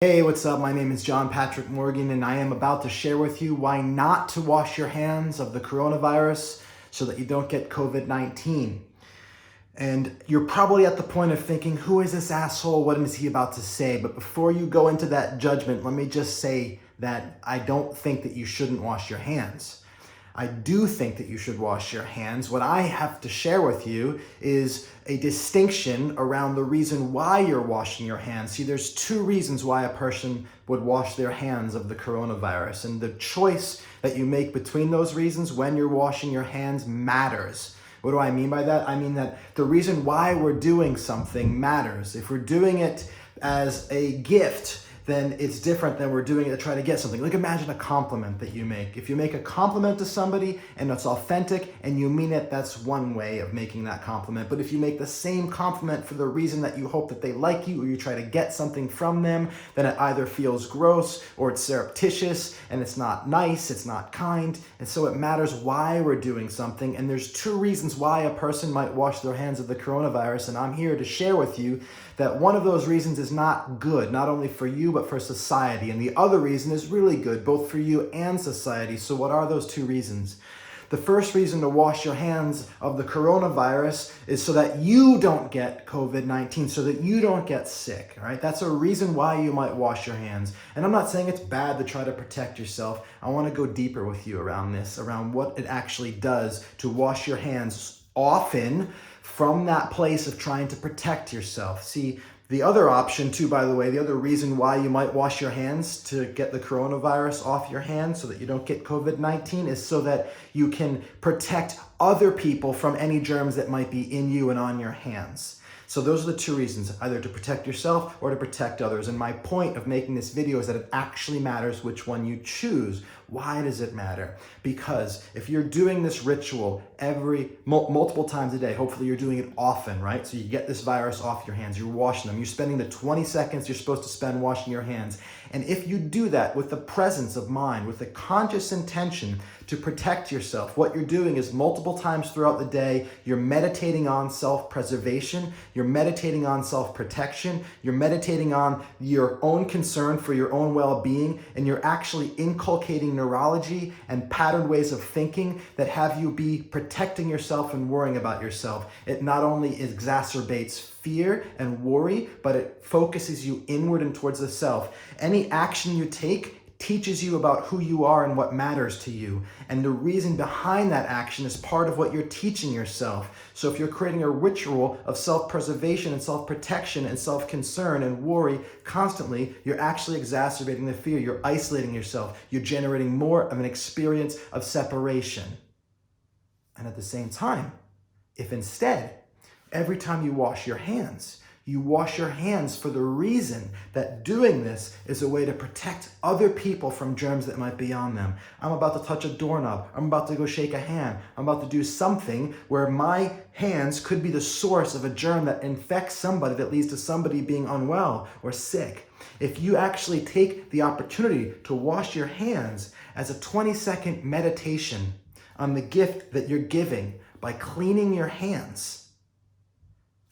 Hey, what's up? My name is John Patrick Morgan, and I am about to share with you why not to wash your hands of the coronavirus so that you don't get COVID-19. And you're probably at the point of thinking, who is this asshole? What is he about to say? But before you go into that judgment, let me just say that I don't think that you shouldn't wash your hands. I do think that you should wash your hands. What I have to share with you is a distinction around the reason why you're washing your hands. See, there's two reasons why a person would wash their hands of the coronavirus, and the choice that you make between those reasons when you're washing your hands matters. What do I mean by that? I mean that the reason why we're doing something matters. If we're doing it as a gift, then it's different than we're doing it to try to get something. Like, imagine a compliment that you make. If you make a compliment to somebody and it's authentic and you mean it, that's one way of making that compliment. But if you make the same compliment for the reason that you hope that they like you or you try to get something from them, then it either feels gross or it's surreptitious and it's not nice, it's not kind. And so it matters why we're doing something. And there's two reasons why a person might wash their hands of the coronavirus. And I'm here to share with you that one of those reasons is not good, not only for you, but for society. And the other reason is really good, both for you and society. So what are those two reasons? The first reason to wash your hands of the coronavirus is so that you don't get COVID-19, so that you don't get sick, all right? That's a reason why you might wash your hands. And I'm not saying it's bad to try to protect yourself. I want to go deeper with you around this, around what it actually does to wash your hands often from that place of trying to protect yourself. See, the other option too, by the way, the other reason why you might wash your hands to get the coronavirus off your hands so that you don't get COVID-19 is so that you can protect other people from any germs that might be in you and on your hands. So those are the two reasons, either to protect yourself or to protect others. And my point of making this video is that it actually matters which one you choose. Why does it matter? Because if you're doing this ritual multiple times a day, hopefully you're doing it often, right? So you get this virus off your hands, you're washing them, you're spending the 20 seconds you're supposed to spend washing your hands. And if you do that with the presence of mind, with the conscious intention to protect yourself, what you're doing is multiple times throughout the day, you're meditating on self-preservation, you're meditating on self-protection, you're meditating on your own concern for your own well-being, and you're actually inculcating neurology and patterned ways of thinking that have you be protecting yourself and worrying about yourself. It not only exacerbates fear and worry, but it focuses you inward and towards the self. Any action you take teaches you about who you are and what matters to you. And the reason behind that action is part of what you're teaching yourself. So if you're creating a ritual of self-preservation and self-protection and self-concern and worry constantly, you're actually exacerbating the fear. You're isolating yourself. You're generating more of an experience of separation. And at the same time, if instead, every time you wash your hands for the reason that doing this is a way to protect other people from germs that might be on them. I'm about to touch a doorknob. I'm about to go shake a hand. I'm about to do something where my hands could be the source of a germ that infects somebody, that leads to somebody being unwell or sick. If you actually take the opportunity to wash your hands as a 20-second meditation on the gift that you're giving by cleaning your hands,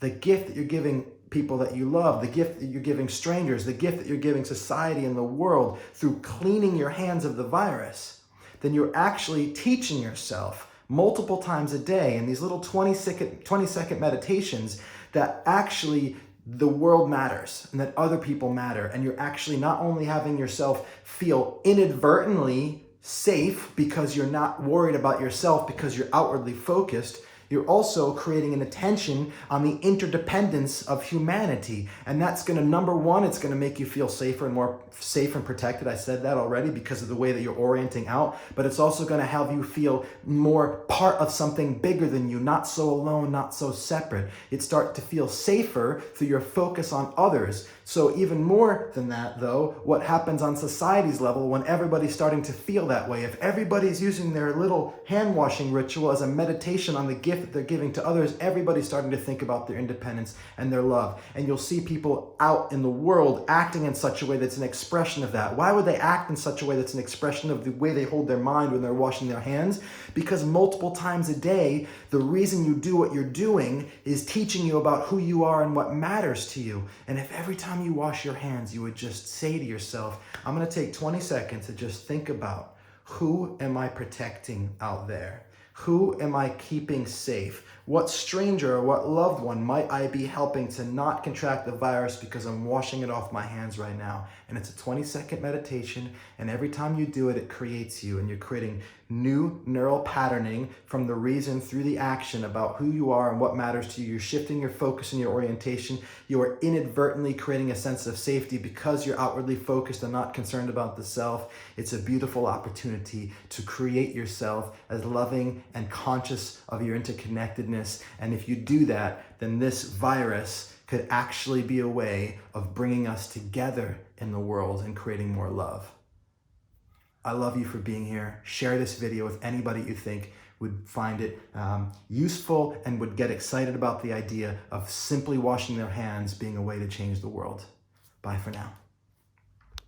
the gift that you're giving people that you love, the gift that you're giving strangers, the gift that you're giving society and the world through cleaning your hands of the virus, then you're actually teaching yourself multiple times a day in these little 20-second meditations that actually the world matters and that other people matter. And you're actually not only having yourself feel inadvertently safe because you're not worried about yourself because you're outwardly focused, you're also creating an attention on the interdependence of humanity. And that's going to, number one, it's going to make you feel safer and more safe and protected. I said that already because of the way that you're orienting out. But it's also going to have you feel more part of something bigger than you, not so alone, not so separate. It start to feel safer through your focus on others. So even more than that, though, what happens on society's level when everybody's starting to feel that way, if everybody's using their little hand washing ritual as a meditation on the gift gift that they're giving to others, everybody's starting to think about their independence and their love. And you'll see people out in the world acting in such a way that's an expression of that. Why would they act in such a way that's an expression of the way they hold their mind when they're washing their hands? Because multiple times a day, the reason you do what you're doing is teaching you about who you are and what matters to you. And if every time you wash your hands, you would just say to yourself, I'm going to take 20 seconds to just think about, who am I protecting out there? Who am I keeping safe? What stranger or what loved one might I be helping to not contract the virus because I'm washing it off my hands right now? And it's a 20-second meditation, and every time you do it, it creates you, and you're creating new neural patterning from the reason through the action about who you are and what matters to you. You're shifting your focus and your orientation. You are inadvertently creating a sense of safety because you're outwardly focused and not concerned about the self. It's a beautiful opportunity to create yourself as loving and conscious of your interconnectedness. And if you do that, then this virus could actually be a way of bringing us together in the world and creating more love. I love you for being here. Share this video with anybody you think would find it useful and would get excited about the idea of simply washing their hands being a way to change the world. Bye for now.